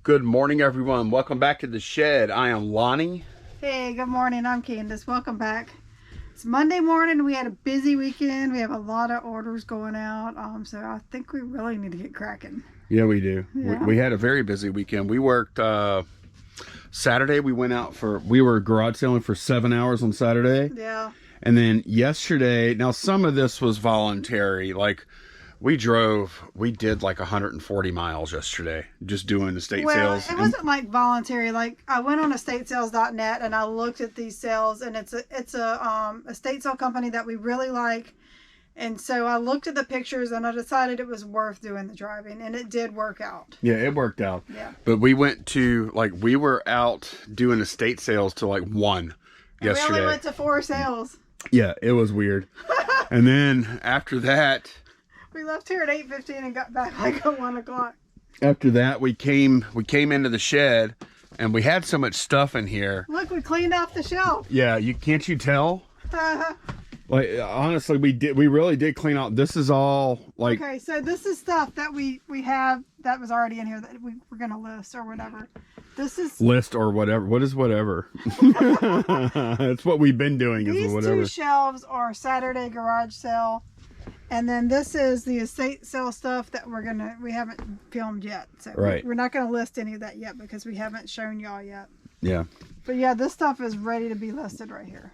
Good morning, everyone. Welcome back to the shed. I am Lonnie. Hey, good morning. I'm Candace. Welcome back. It's Monday morning. We had a busy weekend. We have a lot of orders going out. So I think we really need to get cracking. Yeah, we do. Yeah. We had a very busy weekend. We worked Saturday. We were garage selling for 7 hours on Saturday. Yeah. And then yesterday, now some of this was voluntary. Like we did like 140 miles yesterday just doing estate sales. It wasn't like voluntary. Like I went on estatesales.net and I looked at these sales, and it's a estate sale company that we really like. And so I looked at the pictures and I decided it was worth doing the driving, and it did work out. Yeah, it worked out. Yeah. But we were out doing estate sales till like 1 yesterday. We only went to 4 sales. Yeah, it was weird. And then after that, we left here at 8:15 and got back like at 1 o'clock. After that, we came into the shed, and we had so much stuff in here. Look, we cleaned off the shelf. Yeah, can't you tell? Like honestly, we really did clean out. This is all like. Okay, so this is stuff that we have that was already in here that we're gonna list or whatever. This is list or whatever. What is whatever? That's what we've been doing. These is whatever. 2 shelves are Saturday garage sale, and then this is the estate sale stuff that we haven't filmed yet. So right. We're not gonna list any of that yet because we haven't shown y'all yet. Yeah. But yeah, this stuff is ready to be listed right here.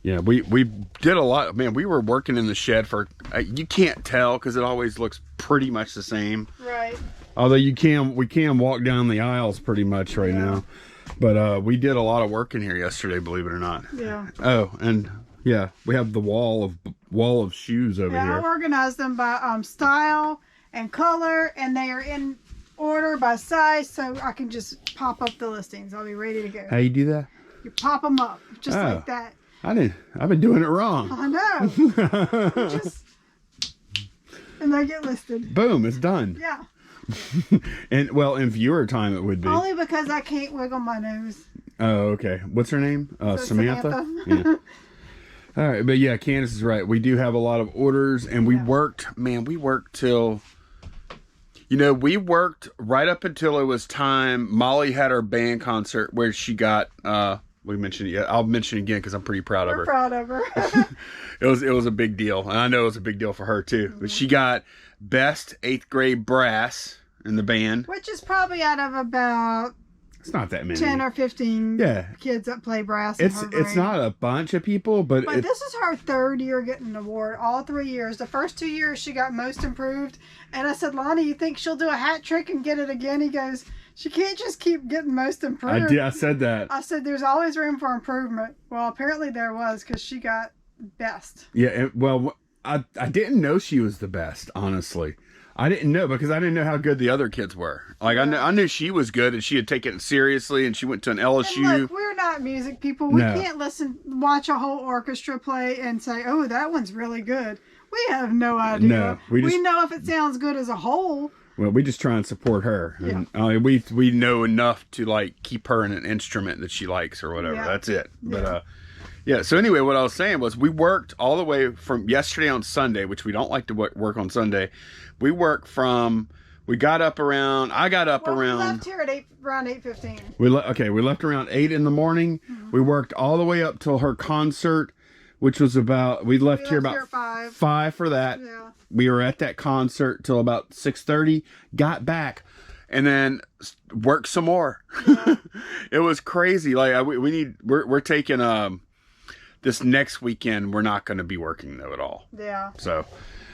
Yeah, we did a lot. Man, we were working in the shed for, you can't tell because it always looks pretty much the same. Right. Although we can walk down the aisles pretty much right now. But we did a lot of work in here yesterday, believe it or not. Yeah. Oh, and yeah, we have the wall of shoes over here. I organized them by style and color, and they are in order by size, so I can just pop up the listings. I'll be ready to go. How you do that? You pop them up just like that. I've been doing it wrong. I know. And they get listed. Boom, it's done. Yeah. And well, in viewer time it would be. Only because I can't wiggle my nose. Oh, okay. What's her name? Samantha? Yeah. All right, but yeah, Candace is right. We do have a lot of orders, and we worked till, we worked right up until it was time. Molly had her band concert where she got, we mentioned it. I'll mention it again because I'm pretty proud of her. We're proud of her. It was a big deal, and I know it was a big deal for her too. Mm-hmm. But she got best 8th grade brass in the band, which is probably out of about, it's not that many, 10 or 15 kids that play brass. It's not a bunch of people, but this is her 3rd year getting an award. All 3 years. The first 2 years she got most improved, and I said, Lonnie, you think she'll do a hat trick and get it again? He goes, she can't just keep getting most improved. I said that. I said there's always room for improvement. Well, apparently there was, because she got best. Yeah, well, I didn't know she was the best, honestly. I didn't know because I didn't know how good the other kids were. Like I knew she was good and she had taken it seriously, and she went to an LSU. And look, we're not music people. We can't watch a whole orchestra play and say, "Oh, that one's really good." We have no idea. No, we know if it sounds good as a whole. Well, we just try and support her. Yeah. And, we know enough to like keep her in an instrument that she likes or whatever. Yeah. That's it. But so anyway, what I was saying was we worked all the way from yesterday on Sunday, which we don't like to work on Sunday. We worked we got up around, we left here at around 8:15. We left around 8 in the morning. Mm-hmm. We worked all the way up till her concert, which was we left here about 5 for that. Yeah. We were at that concert till about 6:30, got back, and then worked some more. Yeah. It was crazy. Like we're taking this next weekend, we're not going to be working though at all. Yeah. So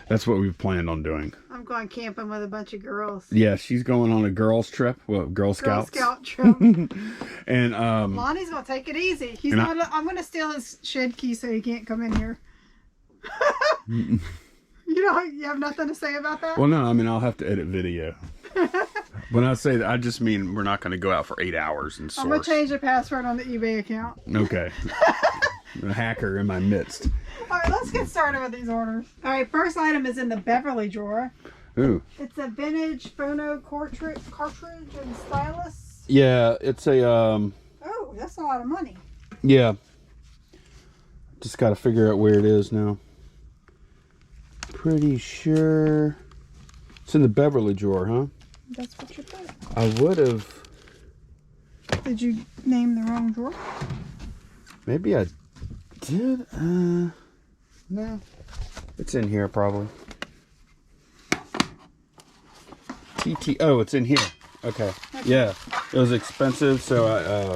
that's what we've planned on doing. I'm going camping with a bunch of girls. Yeah, she's going on a girls trip. Well, Girl Scouts. Girl Scout trip. And Lonnie's going to take it easy. I'm going to steal his shed key so he can't come in here. You have nothing to say about that? Well, no, I mean, I'll have to edit video. When I say that, I just mean we're not going to go out for 8 hours and source. I'm going to change the password on the eBay account. Okay. A hacker in my midst. All right, let's get started with these orders. All right, first item is in the Beverly drawer. Ooh. It's a vintage phono cartridge and stylus. Yeah, it's a... Oh, that's a lot of money. Yeah. Just got to figure out where it is now. Pretty sure it's in the Beverly drawer, huh? That's what you put. I would have Did you name the wrong drawer? Maybe I did. No. It's in here probably. Oh, it's in here. Okay. Yeah. It was expensive, so I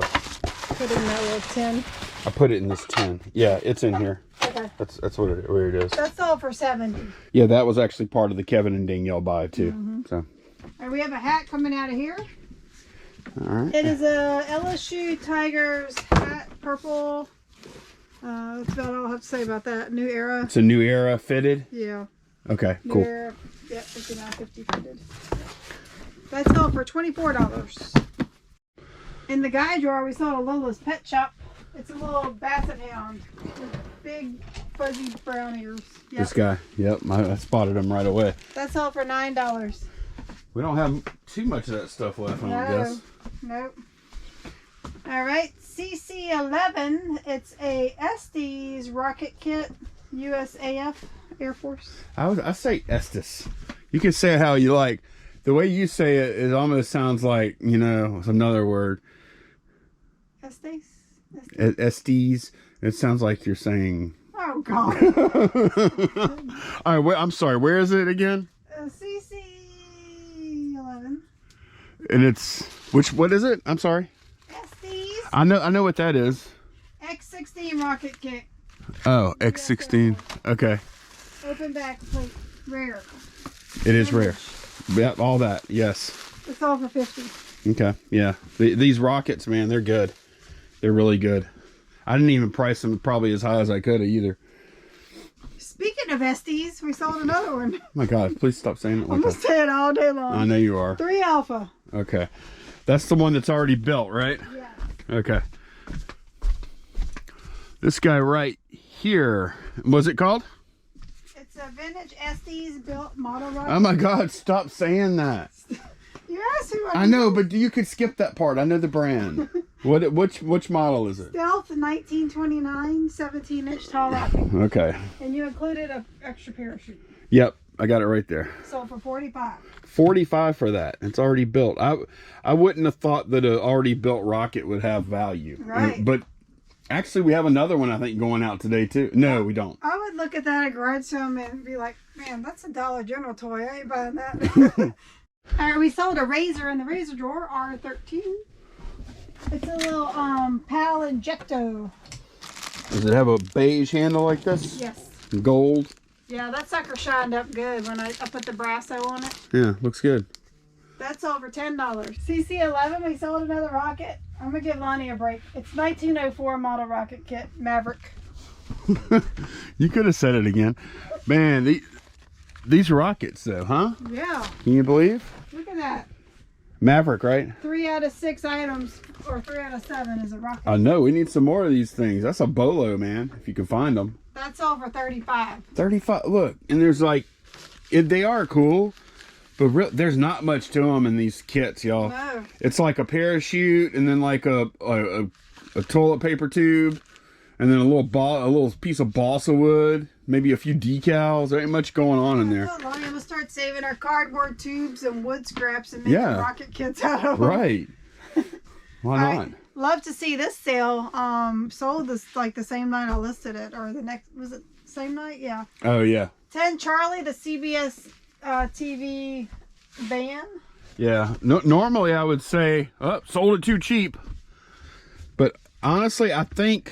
put it in that little tin. I put it in this tin. Yeah, it's in here. Okay. That's where it is. That's all for $70. Yeah, that was actually part of the Kevin and Danielle buy too. So. And we have a hat coming out of here. All right. It is a LSU Tigers hat, purple. That's about all I have to say about that. New Era. It's a New Era fitted? Yeah. Okay, New cool. Era, yeah, $59.50 fitted. That's all for $24. In the guy drawer, we saw a Lola's Pet Shop. It's a little basset hound with big fuzzy brown ears. Yep. This guy. Yep, I spotted him right away. That's all for $9. We don't have too much of that stuff left, I don't guess. Nope. All right, CC11. It's a Estes rocket kit, USAF, Air Force. I say Estes. You can say it how you like. The way you say it, it almost sounds like, you know, it's another word. Estes? Estes. It sounds like you're saying... Oh, God. All right, I'm sorry. Where is it again? CC11. And it's... What is it? I'm sorry. Estes. I know what that is. X16 rocket kit. Oh, X16. Okay. Open back plate. Rare. It is rare. Yeah, all that. Yes. It's all for $50. Okay. Yeah. These rockets, man, they're good. They're really good. I didn't even price them probably as high as I could have either. Speaking of Estes, we sold another one. Oh my God, please stop saying it like I'm going to say it all day long. I know you are. 3 Alpha. Okay. That's the one that's already built, right? Yeah. Okay. This guy right here, what's it called? It's a vintage Estes built model rocket. Oh my God, stop saying that. You asked who I know, but you could skip that part. I know the brand. Which model is it? Stealth 1929 17-inch tall rocket. Okay. And you included an extra parachute. Yep, I got it right there. Sold for $45. $45 for that. It's already built. I wouldn't have thought that an already built rocket would have value. Right. But actually, we have another one I think going out today too. No, we don't. I would look at that at garage sale and be like, man, that's a Dollar General toy. I ain't buying that. All right, we sold a razor in the razor drawer, R13. It's a little Pal Injecto. Does it have a beige handle like this? Yes. Gold? Yeah, that sucker shined up good when I put the Brasso on it. Yeah, looks good. That's over $10. CC11, we sold another rocket. I'm going to give Lonnie a break. It's 1904 model rocket kit, Maverick. You could have said it again. Man, these rockets though, huh? Yeah. Can you believe? Look at that. Maverick, right? 3 out of 6 items, or 3 out of 7 is a rocket. I know, we need some more of these things. That's a bolo, man, if you can find them. That's all for $35. 35, look, and there's like, they are cool, but there's not much to them in these kits, y'all. No. It's like a parachute, and then like a toilet paper tube, and then a little piece of balsa wood, maybe a few decals. There ain't much going on in there. Lonnie, I'm going to start saving our cardboard tubes and wood scraps and making rocket kits out of them. Right. Why not? Right. Love to see this sale. Sold this like the same night I listed it, or the next, was it same night? Yeah. Oh yeah. 10 Charlie, the CBS TV van. Yeah. No, normally I would say, oh, sold it too cheap. But honestly, I think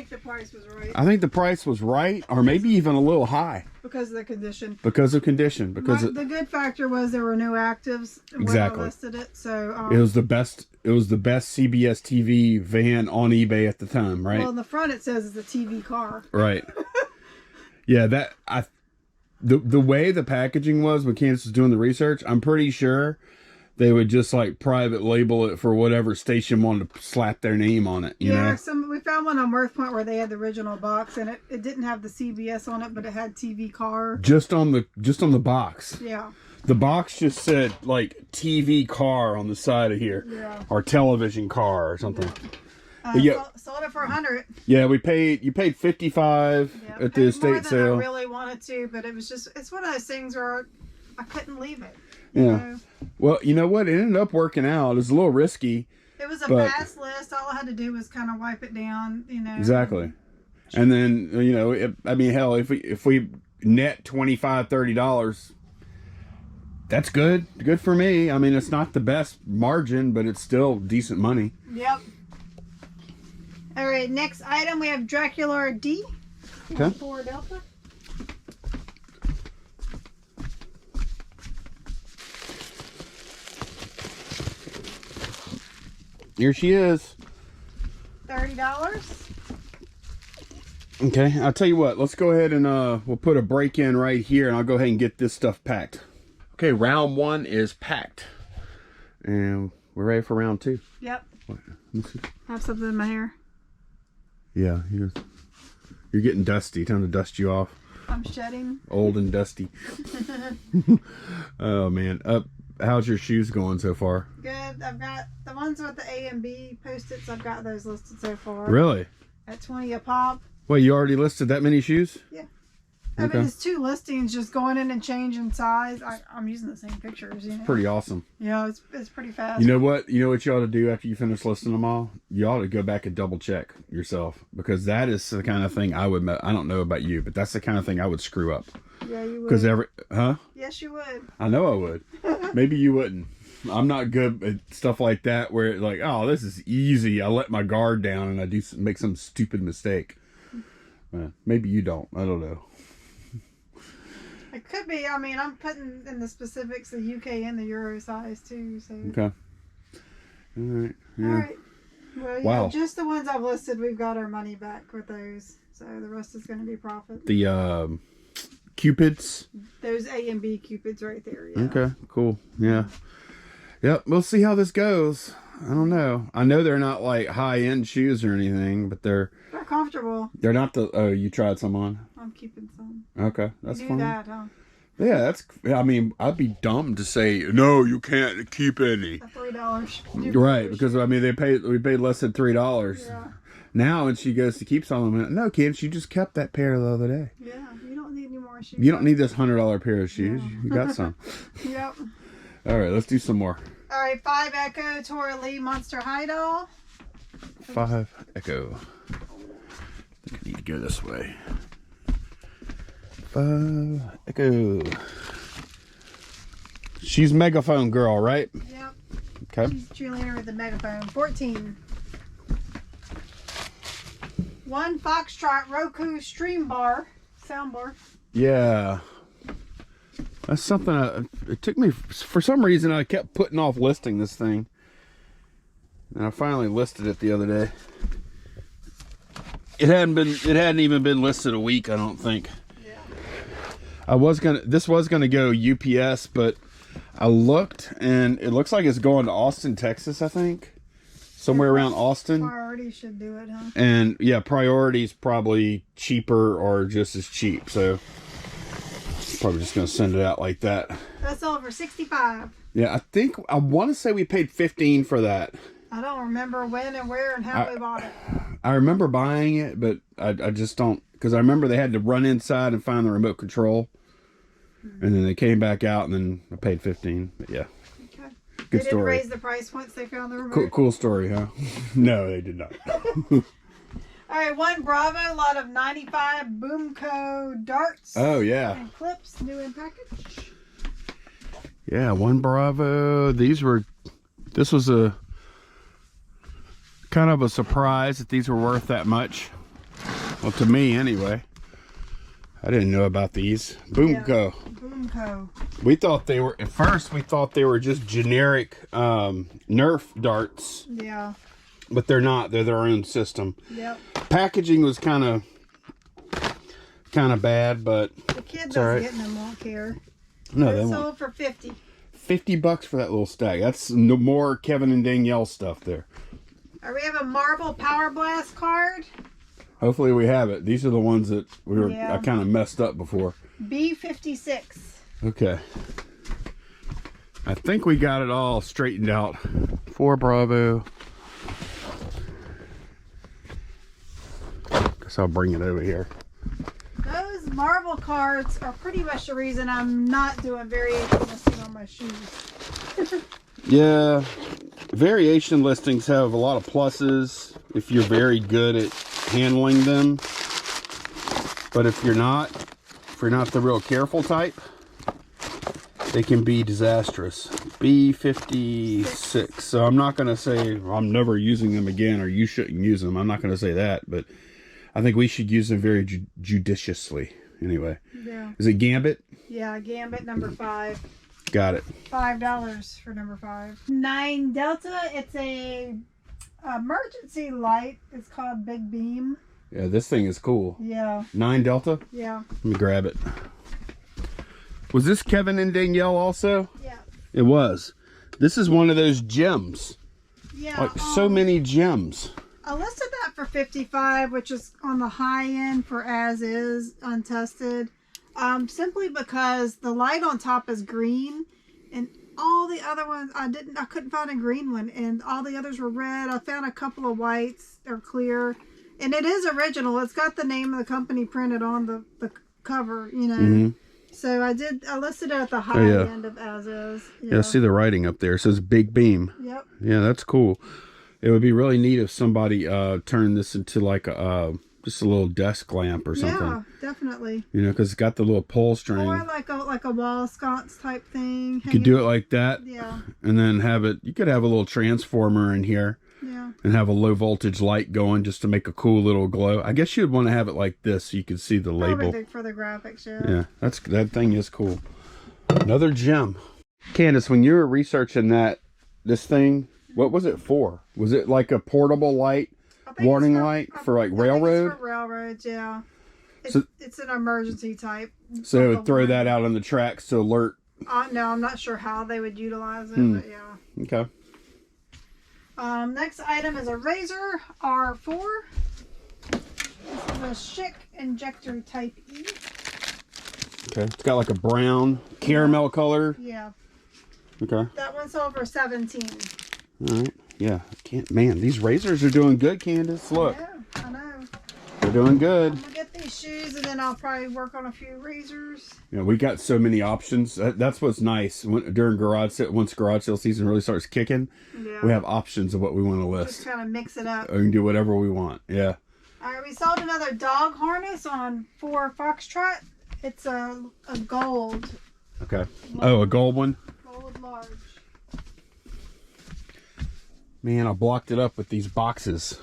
the price was right. I think the price was right, or maybe even a little high. Because of the condition. Because of condition. Because the good factor was there were no actives when I listed it. So it was the best. It was the best CBS TV van on eBay at the time, right? Well, in the front it says it's a TV car. Right. Yeah, the way the packaging was when Candace was doing the research, I'm pretty sure they would just like private label it for whatever station wanted to slap their name on it. You know? We found one on Worth Point where they had the original box, and it didn't have the CBS on it, but it had TV car. Just on the box. Yeah. The box just said like TV car on the side of here, or television car or something. Sold it for $100. Yeah, you paid $55 at the estate sale. I really wanted to, but it's one of those things where I couldn't leave it. Yeah. Well, you know what? It ended up working out. It was a little risky. It was a pass list. All I had to do was kind of wipe it down, you know. Exactly. And then, you know, I mean, hell, if we net $25, $30, that's good. Good for me. I mean, it's not the best margin, but it's still decent money. Yep. All right, next item, we have Dracula D. Okay. 4 Delta. Here she is. $30. Okay, I'll tell you what. Let's go ahead and we'll put a break in right here, and I'll go ahead and get this stuff packed. Okay, round 1 is packed, and we're ready for round 2. Yep. What? Let me see. I have something in my hair. Yeah, you're getting dusty. Time to dust you off. I'm shedding. Old and dusty. Oh man, how's your shoes going so far? Good. I've got the ones with the A and B post-its. I've got those listed so far. Really? At 20 a pop. Wait, you already listed that many shoes? Yeah. Okay. I mean, it's 2 listings just going in and changing size. I'm using the same pictures, you know. Pretty awesome. Yeah, it's pretty fast. You know what? You know what you ought to do after you finish listing them all? You ought to go back and double check yourself, because that is the kind of thing I don't know about you, but that's the kind of thing I would screw up. Yeah, you would. Because Yes, you would. I know I would. Maybe you wouldn't. I'm not good at stuff like that where it's like, oh, this is easy. I let my guard down and I make some stupid mistake. Maybe you don't. I don't know. It could be. I mean, I'm putting in the specifics the UK and the Euro size too. So. Okay. All right. Yeah. All right. Well, Wow. yeah, just the ones I've listed, we've got our money back with those. So the rest is going to be profit. The Cupids. Those A and B Cupids right there. Yeah. Okay. Cool. Yeah. Yep. We'll see how this goes. I don't know. I know they're not like high-end shoes or anything, but they're comfortable. They're not the. Oh, you tried some on? I'm keeping some. Okay, that's You fine. do that, huh? Yeah, that's. I mean, I'd be dumb to say no. You can't keep any. $3. Right, because I mean, we paid less than $3. Yeah. Now, when she goes to keep some of them, no, kids, you just kept that pair the other day. Yeah, you don't need any more shoes. You don't need this $100 pair of shoes. Yeah. You got some. Yep. All right, let's do some more. All right, 5 Echo Tora Lee Monster High Doll. 5 Echo. I think I need to go this way. 5 Echo. She's Megaphone Girl, right? Yep. Okay. She's cheerleader with the megaphone. 14. 1 Foxtrot Roku Stream Bar. Sound bar. Yeah. That's something it took me, for some reason I kept putting off listing this thing. And I finally listed it the other day. It hadn't even been listed a week, I don't think. Yeah. This was gonna go UPS, but I looked and it looks like it's going to Austin, Texas, I think. Somewhere around Austin. Priority should do it, huh? And yeah, Priority's probably cheaper or just as cheap, so probably just gonna send it out like that. That's over 65. Yeah, I want to say we paid 15 for that. I don't remember when and where and how we bought it. I remember buying it, but I just don't, because I remember they had to run inside and find the remote control, and then they came back out, and then I paid 15. But yeah, okay. Good they story. Didn't raise the price once they found the remote. Cool story, huh? No, they did not. All right, 1 Bravo, lot of 95 Boomco darts. Oh yeah. And clips, new in package. Yeah, 1 Bravo. This was a kind of a surprise that these were worth that much. Well, to me anyway. I didn't know about these. Boomco. Yeah, Boomco. At first we thought they were just generic Nerf darts. Yeah. But they're not. They're their own system. Yep. Packaging was kind of bad, but the kid that's getting them won't care. No, they won't. won't. Sold for $50. $50 for that little stack. That's no more Kevin and Danielle stuff there. All right, we have a Marvel Power Blast card. Hopefully we have it. These are the ones that I kind of messed up before. B56. Okay. I think we got it all straightened out. 4 Bravo. Guess I'll bring it over here. Those Marvel cards are pretty much the reason I'm not doing variations in a on my shoes. Yeah, variation listings have a lot of pluses if you're very good at handling them. But if you're not the real careful type, they can be disastrous. B56. So I'm not going to say I'm never using them again or you shouldn't use them. I'm not going to say that, but I think we should use them very judiciously. Anyway. Yeah. Is it Gambit? Yeah, Gambit number 5. Got it. $5 for number 5. 9 Delta. It's a emergency light. It's called Big Beam. Yeah, this thing is cool. Yeah. 9 Delta? Yeah. Let me grab it. Was this Kevin and Danielle also? Yeah. It was. This is one of those gems. Yeah. Like so many gems. I listed that for $55, which is on the high end for as is, untested. Simply because the light on top is green, and all the other ones I couldn't find a green one, and all the others were red. I found a couple of whites. They're clear, and it is original. It's got the name of the company printed on the cover, you know. Mm-hmm. So I listed it at the high end of as is. Yeah, see the writing up there. It says Big Beam. Yep. Yeah, that's cool. It would be really neat if somebody turned this into like just a little desk lamp or something. Yeah, definitely. You know, because it's got the little pull string. Or like a wall sconce type thing. You could do it like that. Yeah. And then you could have a little transformer in here. Yeah. And have a low voltage light going just to make a cool little glow. I guess you'd want to have it like this so you could see the label. Probably for the graphics, yeah. Yeah, that thing is cool. Another gem. Candace, when you were researching this thing, what was it for? Was it like a portable light, warning light for like railroad? It's for railroads, yeah. It's an emergency type. So it would throw that out on the tracks to alert. No, I'm not sure how they would utilize it, but yeah. Okay. Next item is a razor R4. This is a Schick injector type E. Okay, it's got like a brown caramel color. Yeah. Okay. That one sold for $17. All right. Yeah. Man, these razors are doing good, Candace. Look. Yeah, I know. They're doing good. I'm gonna get these shoes and then I'll probably work on a few razors. You know, we got so many options. That's what's nice. During garage sale, once garage sale season really starts kicking, we have options of what we want to list. Just kind of mix it up. We can do whatever we want. Yeah. All right, we sold another dog harness for Foxtrot. It's a gold. Okay. Oh, a gold one? Gold large. Man, I blocked it up with these boxes.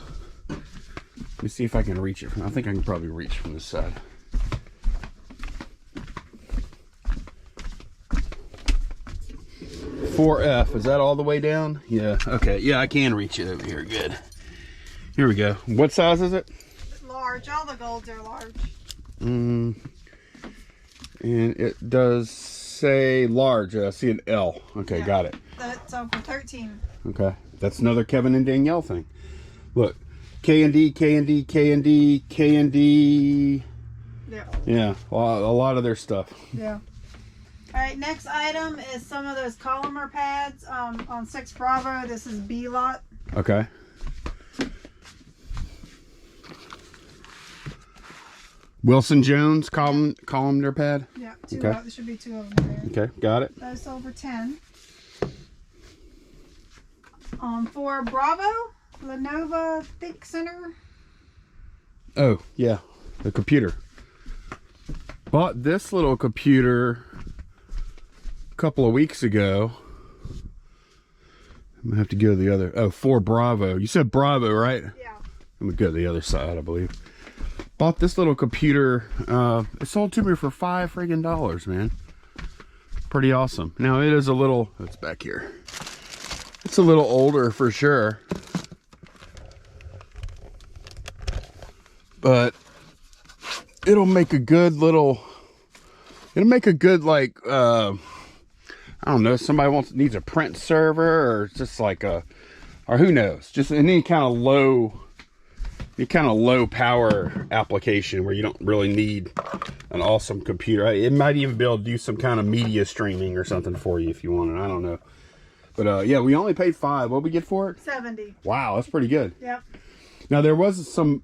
Let me see if I can reach it. I think I can probably reach from this side. $4F. Is that all the way down? Yeah. Okay. Yeah, I can reach it over here. Good. Here we go. What size is it? Large. All the golds are large. And it does say large. I see an L. Okay, yeah. Got it. That's over 13. Okay. That's another Kevin and Danielle thing. Look. K&D, K&D, K&D, K&D. Yeah. Yeah. A lot of their stuff. Yeah. All right. Next item is some of those Collimer pads on 6 Bravo. This is B lot. Okay. Wilson Jones columnar pad. Yeah. There should be 2 of them there. Okay. Got it. Those over 10. For Bravo. Lenovo Think Center. Oh, yeah. The computer. Bought this little computer a couple of weeks ago. I'm going to have to go to the other. Oh, for Bravo. You said Bravo, right? Yeah. I'm going to go to the other side, I believe. Bought this little computer. It sold to me for $5 friggin', man. Pretty awesome. Now, it is a little... It's back here. It's a little older for sure. But it'll make a good like, I don't know, somebody needs a print server or just like or who knows, just any kind of low power application where you don't really need an awesome computer. It might even be able to do some kind of media streaming or something for you if you want it. I don't know. But yeah, we only paid $5. What did we get for it? $70. Wow, that's pretty good. Yep. Now there was some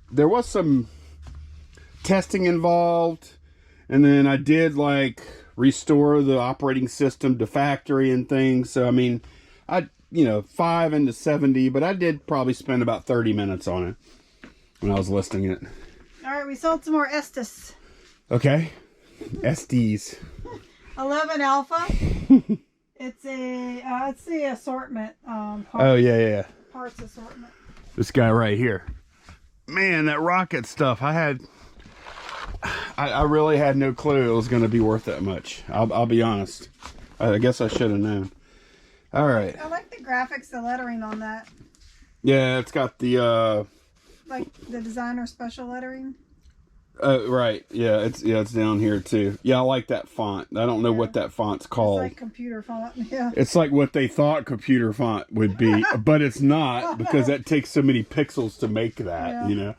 testing involved, and then I did like restore the operating system to factory and things. So I mean, 5 into 70, but I did probably spend about 30 minutes on it when I was listing it. All right, we sold some more Estes. Okay, SDs. 11 Alpha. It's the assortment. Oh yeah. Parts assortment. This guy right here, man, that rocket stuff. I really had no clue it was going to be worth that much. I'll be honest. I guess I should have known. All right. I like the graphics, the lettering on that. Yeah, it's got the like the designer special lettering. Right. Yeah, it's down here too. Yeah, I like that font. I don't know what that font's called. It's like computer font. Yeah. It's like what they thought computer font would be, but it's not, because that takes so many pixels to make that, you know.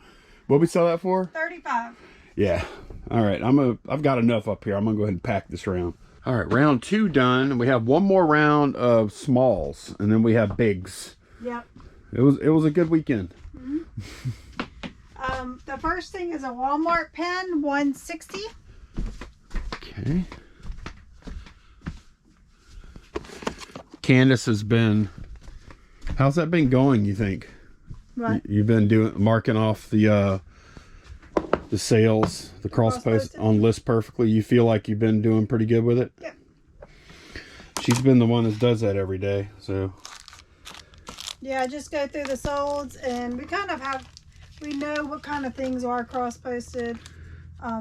What we sell that for? 35. Yeah. All right. I've got enough up here. I'm going to go ahead and pack this round. All right, round 2 done. We have one more round of smalls, and then we have bigs. Yep. It was a good weekend. Mm-hmm. The first thing is a Walmart pen, 160. Okay. Candace has been. How's that been going? You think? What? You've been marking off the sales, the cross post on List Perfectly. You feel like you've been doing pretty good with it? Yeah. She's been the one that does that every day, so. Yeah, I just go through the solds, and we know what kind of things are cross posted.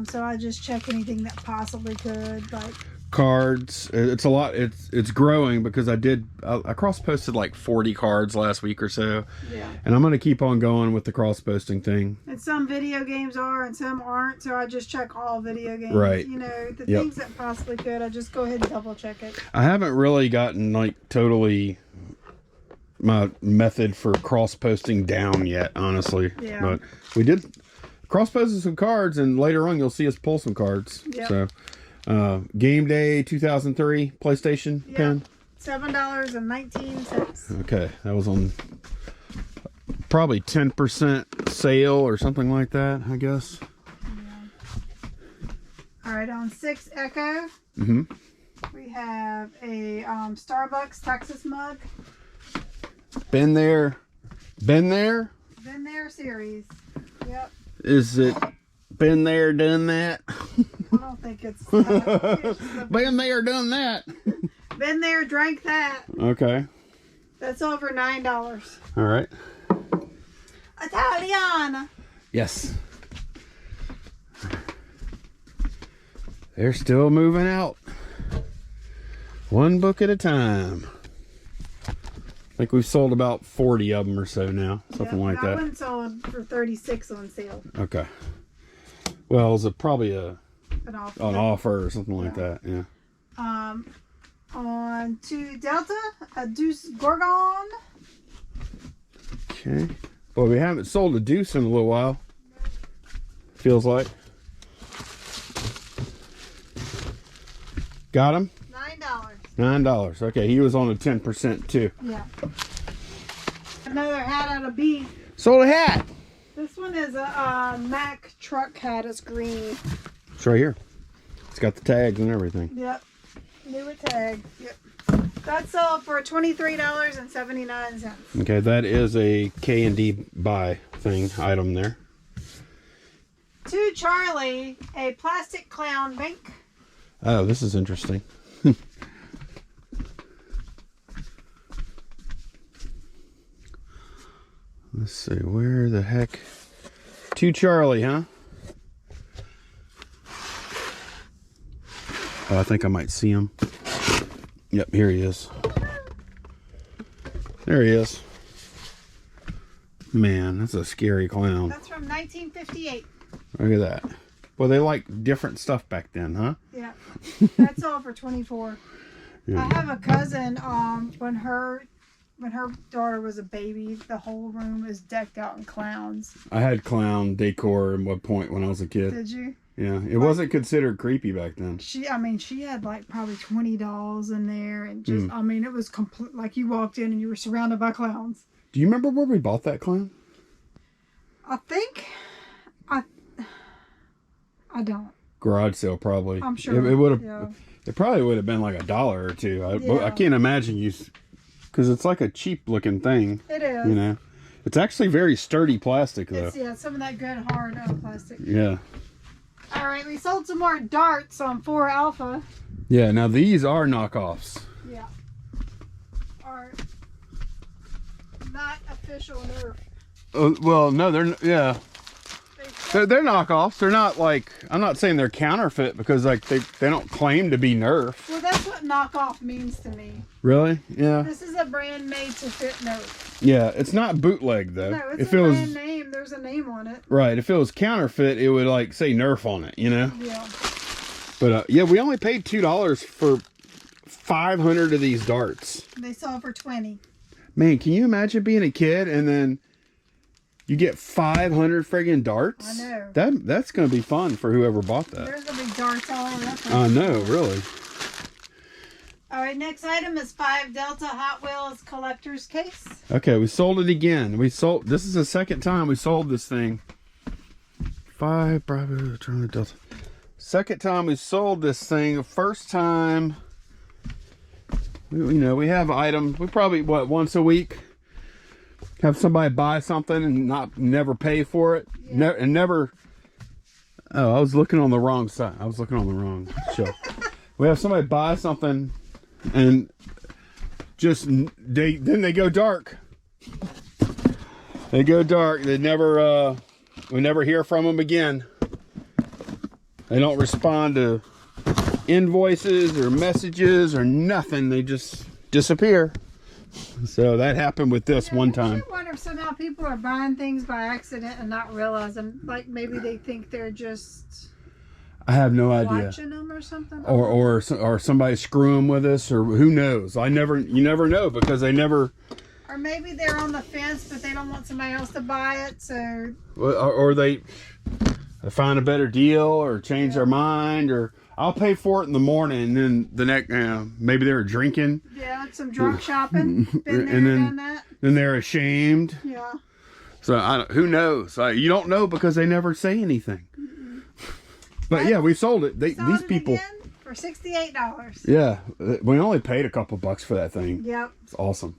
So I just check anything that possibly could, like cards. It's a lot. It's growing because I cross posted like 40 cards last week or so. Yeah. And I'm going to keep on going with the cross posting thing. And some video games are and some aren't, so I just check all video games. Right. You know, the things that possibly could, I just go ahead and double check it. I haven't really gotten like totally my method for cross posting down yet, honestly. Yeah. But we did cross posted some cards, and later on you'll see us pull some cards. Yep. So Game Day 2003 PlayStation pen. $7.19. Okay, that was on probably 10% sale or something like that, I guess. Yeah. All right, on 6 Echo, we have a Starbucks Texas mug. Been there series. Yep. Is it been there, done that? I don't think it's been there, done that. Been there, drank that. Okay. That's over $9. All right. Italiana. Yes. They're still moving out. One book at a time. I think we've sold about 40 of them or so now. Something like that. That one sold for 36 on sale. Okay. Well, it was probably an offer or something like that. Yeah. On to Delta, a Deuce Gorgon. Okay. Well, we haven't sold a Deuce in a little while. Feels like. Got him? $9. $9. Okay, he was on a 10% too. Yeah. Another hat out of B. Sold a hat. This one is a Mack truck hat. It's green. It's right here. It's got the tags and everything. Yep. New tag. Yep. That sold for $23.79. Okay, that is a K&D buy item there. To Charlie, a plastic clown bank. Oh, this is interesting. Let's see, where the heck? To Charlie, huh? Oh, I think I might see him. Yep, here he is. There he is. Man, that's a scary clown. That's from 1958. Look at that. Well, they like different stuff back then, huh? Yeah. That's all for $24. Yeah. I have a cousin, when her daughter was a baby, the whole room is decked out in clowns. I had clown decor at one point when I was a kid. Did you? Yeah, it wasn't considered creepy back then. She had like probably 20 dolls in there, and just, it was complete, like you walked in and you were surrounded by clowns. Do you remember where we bought that clown? I think, I don't. Garage sale, probably. I'm sure. It would have. Yeah. It probably would have been like $1 or $2. Yeah. I can't imagine you, because it's like a cheap looking thing. It is. You know, it's actually very sturdy plastic though. It's, yeah, some of that good hard plastic. Yeah. All right, we sold some more darts on 4 Alpha. Yeah. Now these are knockoffs. Yeah. Are not official Nerf. Well, no, they're they're knockoffs. They're not like, I'm not saying they're counterfeit because like they don't claim to be Nerf. Well, that's what knockoff means to me. Really? Yeah. This is a brand made to fit Nerf. Yeah, it's not bootleg though. No, it's if a it was brand name. There's a name on it. right, if it was counterfeit, it would like say Nerf on it, you know. Yeah. But yeah, we only paid $2 for 500 of these darts. They sell for 20. Man, can you imagine being a kid and then you get 500 friggin' darts? I know. That's gonna be fun for whoever bought that. There's gonna be darts all over that place. I know, really. All right, next item is 5 Delta Hot Wheels collector's case. Okay, we sold it again. This is the second time we sold this thing. 5 Bravo Charlie Delta. Second time we sold this thing. The first time, we have items. We probably, once a week, have somebody buy something and never pay for it. Yeah. Never. Oh, I was looking on the wrong side. I was looking on the wrong shelf. We have somebody buy something and then they go dark. They go dark. They never, we never hear from them again. They don't respond to invoices or messages or nothing. They just disappear. So that happened with this one time. I wonder if somehow people are buying things by accident and not realizing, like maybe they think they're just I have no idea. watching them or something. Or somebody screwing with us, or who knows? You never know because they never. Or maybe they're on the fence, but they don't want somebody else to buy it, so. Or they find a better deal, or change their mind, or I'll pay for it in the morning, and then the next, maybe they were drinking. Yeah, some drunk shopping. Been there, and then, done that. Then they're ashamed. Yeah. So who knows? You don't know because they never say anything. But yeah, we sold it. These people again for $68. Yeah, we only paid a couple bucks for that thing. Yep. It's awesome.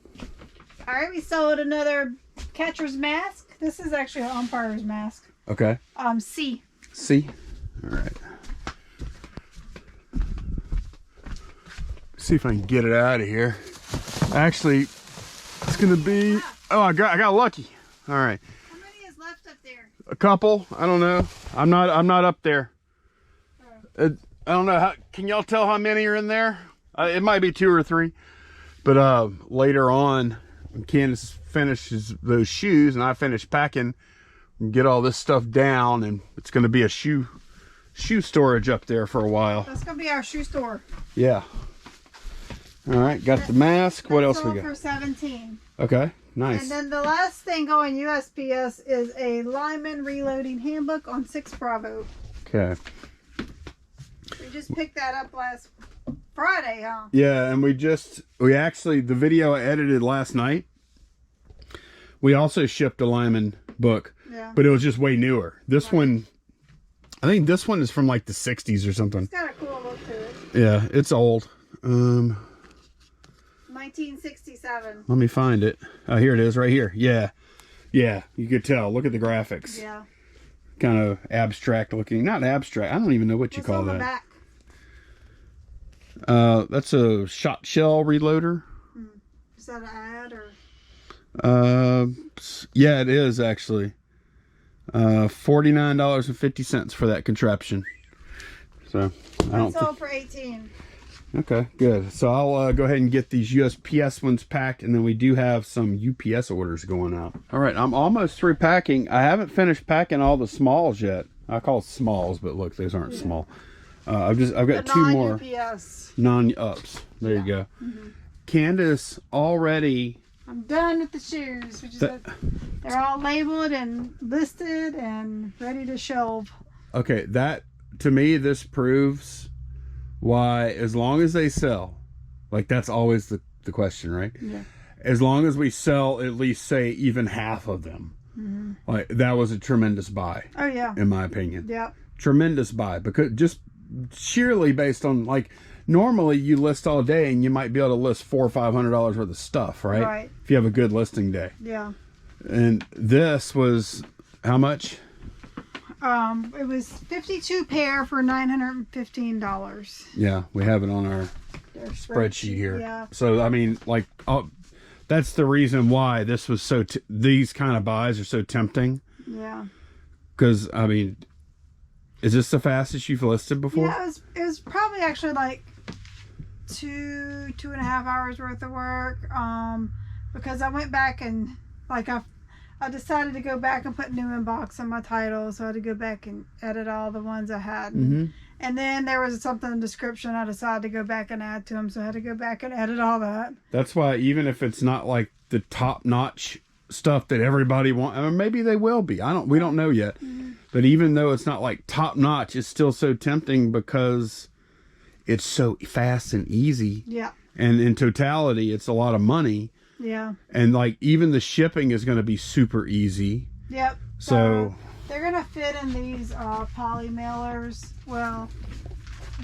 All right, we sold another catcher's mask. This is actually an umpire's mask. Okay. C. C. All right. See if I can get it out of here. Actually, it's gonna be. Oh, I got lucky. All right. How many is left up there? A couple. I don't know. I'm not up there. I don't know. Can y'all tell how many are in there? It might be 2 or 3. But later on, when Candace finishes those shoes and I finish packing, and get all this stuff down, and it's going to be a shoe storage up there for a while. That's going to be our shoe store. Yeah. All right. Got the mask. What else we got? For $17. Okay. Nice. And then the last thing going USPS is a lineman reloading handbook on 6 Bravo. Okay. We just picked that up last Friday, huh? Yeah, and we actually, the video I edited last night, we also shipped a lineman book, yeah, but it was just way newer. This one, I think this one is from like the 60s or something. It's got a cool look to it. Yeah, it's old. 1967. Let me find it. Oh, here it is right here. Yeah. Yeah, you could tell. Look at the graphics. Yeah. Kind of abstract looking. Not abstract. I don't even know what you call on the that. Back? That's a shot shell reloader. Is that an ad or? Yeah, it is actually. $49.50 for that contraption. So I don't. Sold for $18. Okay, good. So I'll go ahead and get these USPS ones packed, and then we do have some UPS orders going out. All right, I'm almost through packing. I haven't finished packing all the smalls yet. I call it smalls, but look, these aren't small. I've got 2 more non-ups. There you go. Mm-hmm. Candace already. I'm done with the shoes, which is they're all labeled and listed and ready to shelve. Okay, that to me this proves why, as long as they sell, like that's always the question, right? Yeah. As long as we sell at least say even half of them, like that was a tremendous buy. Oh yeah. In my opinion. Yeah. Tremendous buy, because just sheerly based on like normally you list all day and you might be able to list $400 or $500 worth of stuff, right? Right. If you have a good listing day. Yeah. And this was how much? It was 52 pair for $915. Yeah, we have it on our spreadsheet here. Yeah. So I mean, like, that's the reason why this was so. These kind of buys are so tempting. Yeah. Because I mean, is this the fastest you've listed before? Yeah, it was probably actually like 2.5 hours worth of work. Because I went back and like I decided to go back and put new inbox on my title, so I had to go back and edit all the ones I had. Mm-hmm. And then there was something in the description I decided to go back and add to them, so I had to go back and edit all that. That's why even if it's not like the top-notch stuff that everybody wants, or maybe they will be. We don't know yet. Mm-hmm. But even though it's not like top-notch, it's still so tempting because it's so fast and easy. Yeah. And in totality, it's a lot of money. Yeah. And like even the shipping is going to be super easy. Yep. So they're going to fit in these poly mailers. Well,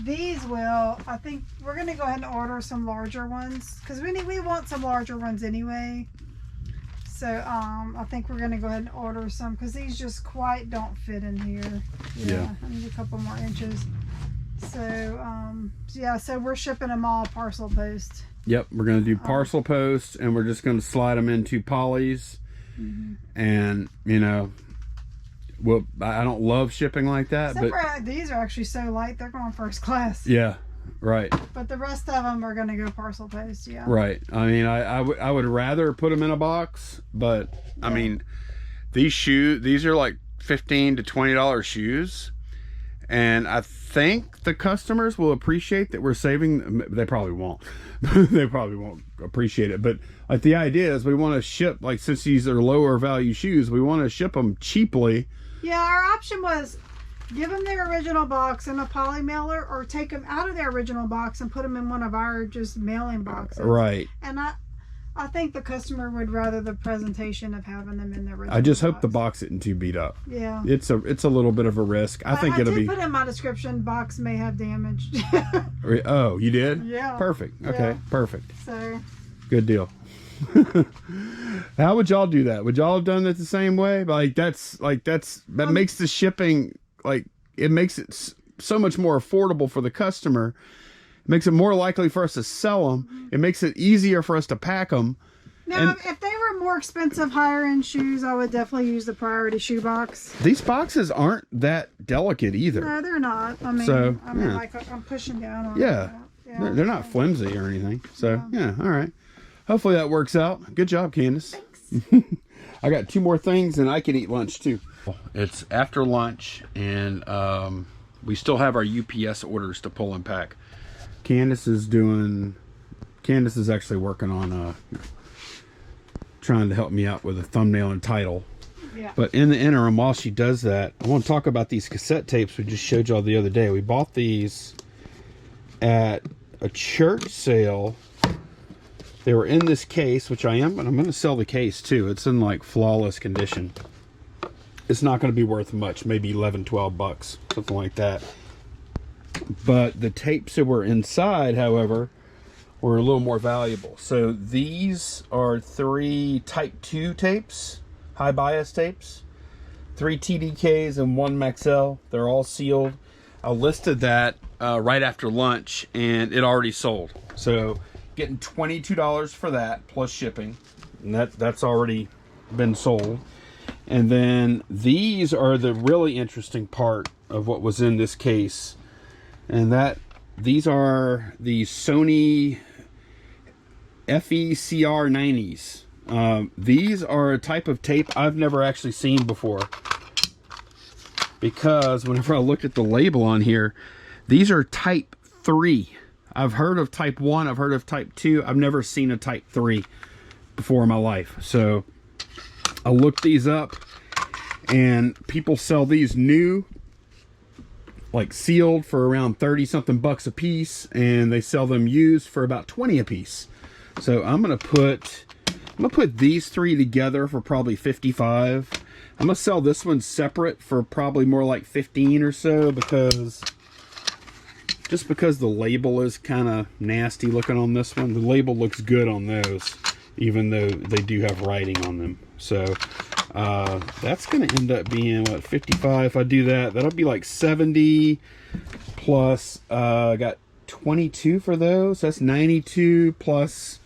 these will. I think we're going to go ahead and order some larger ones because we want some larger ones anyway. So I think we're going to go ahead and order some because these just quite don't fit in here. Yeah. I need a couple more inches. So yeah, so we're shipping them all parcel post. Yep, we're going to do parcel post, and we're just going to slide them into polys. Mm-hmm. And, you know, well, I don't love shipping like that. Except for these are actually so light, they're going first class. Yeah, right. But the rest of them are going to go parcel post, yeah. Right. I mean, I would rather put them in a box, but, yeah. I mean, these are like $15 to $20 shoes. And I think the customers will appreciate that we're saving. They probably won't. They probably won't appreciate it. But like the idea is we want to ship, like since these are lower value shoes, we want to ship them cheaply. Yeah, our option was give them their original box in a poly mailer or take them out of their original box and put them in one of our just mailing boxes. Right. And I think the customer would rather the presentation of having them in their original I just box. hope the box isn't too beat up. Yeah. It's a little bit of a risk. I think it'll be. I did put in my description, box may have damage. Oh, you did? Yeah. Perfect. Okay, yeah. Perfect. So. Good deal. How would y'all do that? Would y'all have done it the same way? That makes the shipping, like, it makes it so much more affordable for the customer. It makes it more likely for us to sell them. Mm-hmm. It makes it easier for us to pack them. Now, if they were more expensive, higher end shoes, I would definitely use the priority shoe box. These boxes aren't that delicate either. No, they're not. I mean, like I'm pushing down on them. Yeah, they're not flimsy or anything. So yeah, all right. Hopefully that works out. Good job, Candace. Thanks. I got 2 more things, and I can eat lunch too. It's after lunch, and we still have our UPS orders to pull and pack. Candace is actually working on trying to help me out with a thumbnail and title. Yeah. But in the interim, while she does that, I want to talk about these cassette tapes we just showed y'all the other day. We bought these at a church sale. They were in this case, which I'm going to sell the case too. It's in like flawless condition. It's not going to be worth much, maybe 11, 12 bucks, something like that. But the tapes that were inside, however, were a little more valuable. So these are 3 Type 2 tapes, high bias tapes, 3 TDKs and 1 Maxell. They're all sealed. I listed that right after lunch, and it already sold. So getting $22 for that plus shipping, and that's already been sold. And then these are the really interesting part of what was in this case, and these are the Sony FECR 90s. These are a type of tape I've never actually seen before, because whenever I looked at the label on here, these are Type 3. I've heard of Type 1, I've heard of Type 2. I've never seen a Type 3 before in my life. So I looked these up, and people sell these new, like sealed, for around 30 something bucks a piece, and they sell them used for about 20 a piece. So I'm gonna put these 3 together for probably 55. I'm gonna sell this one separate for probably more like 15 or so, because just because the label is kind of nasty looking on this one, the label looks good on those, even though they do have writing on them. So that's going to end up being, what, 55? If I do that, that'll be like 70 plus, I got 22 for those. That's 92 plus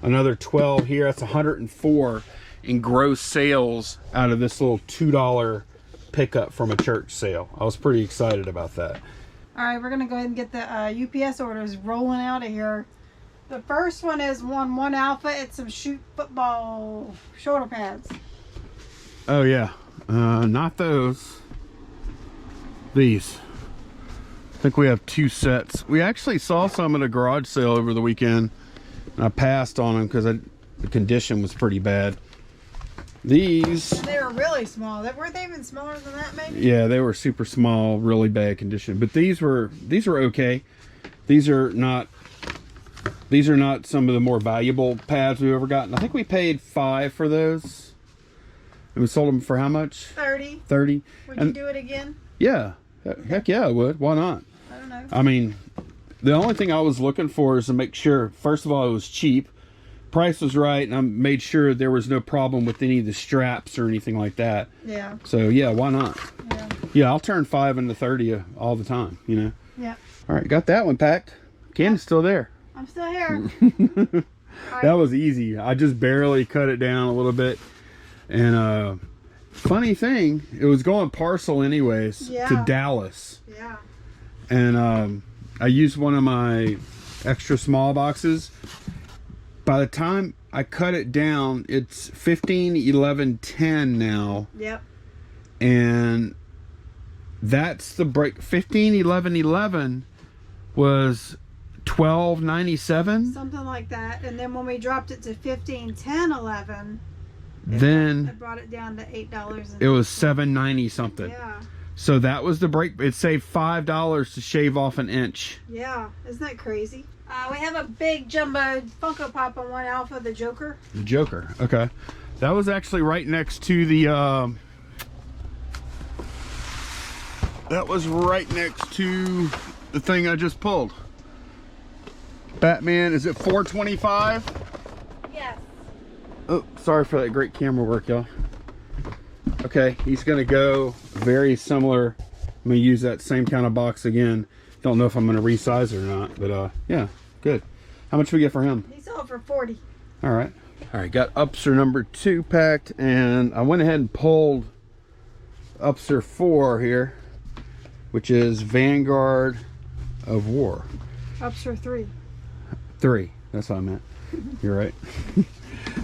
another 12 here. That's 104 in gross sales out of this little $2 pickup from a church sale. I was pretty excited about that. All right, we're gonna go ahead and get the UPS orders rolling out of here. The first one is one alpha. It's some shoot football shoulder pads. Oh yeah, not those. These. I think we have 2 sets. We actually saw some at a garage sale over the weekend, and I passed on them because the condition was pretty bad. These. They were really small. Weren't they even smaller than that, maybe? Yeah, they were super small, really bad condition. But these were okay. These are not some of the more valuable pads we've ever gotten. I think we paid $5 for those. And we sold them for how much? 30. 30. Would you do it again? Yeah. Heck yeah, I would. Why not? I don't know. I mean, the only thing I was looking for is to make sure, first of all, it was cheap. Price was right, and I made sure there was no problem with any of the straps or anything like that. Yeah. So yeah, why not? Yeah. Yeah, I'll turn 5 into 30 all the time, you know. Yeah. All right, got that one packed. Candy's still there. I'm still here. That was easy. I just barely cut it down a little bit. And funny thing, it was going parcel anyways to Dallas. Yeah. And I used one of my extra small boxes. By the time I cut it down, it's 15, 11, 10 now. Yep. And that's the break. 15, 11, 11 was $12.97. Something like that. And then when we dropped it to 15, 10, 11, then it brought it down to $8. It was $7.90 something. Yeah. So that was the break. It saved $5 to shave off an inch. Yeah. Isn't that crazy? We have a big jumbo Funko Pop on one alpha, the Joker. The Joker. Okay. That was actually right next to the that was right next to the thing I just pulled. Batman, is it 425? Yes. Oh, sorry for that great camera work, y'all. Okay, he's gonna go very similar. I'm gonna use that same kind of box again. Don't know if I'm gonna resize it or not, but yeah, good. How much we get for him? He sold for 40. All right. All right, got Upser number 2 packed, and I went ahead and pulled Upser 4 here, which is Vanguard of War. Upser 3. 3, that's what I meant. You're right.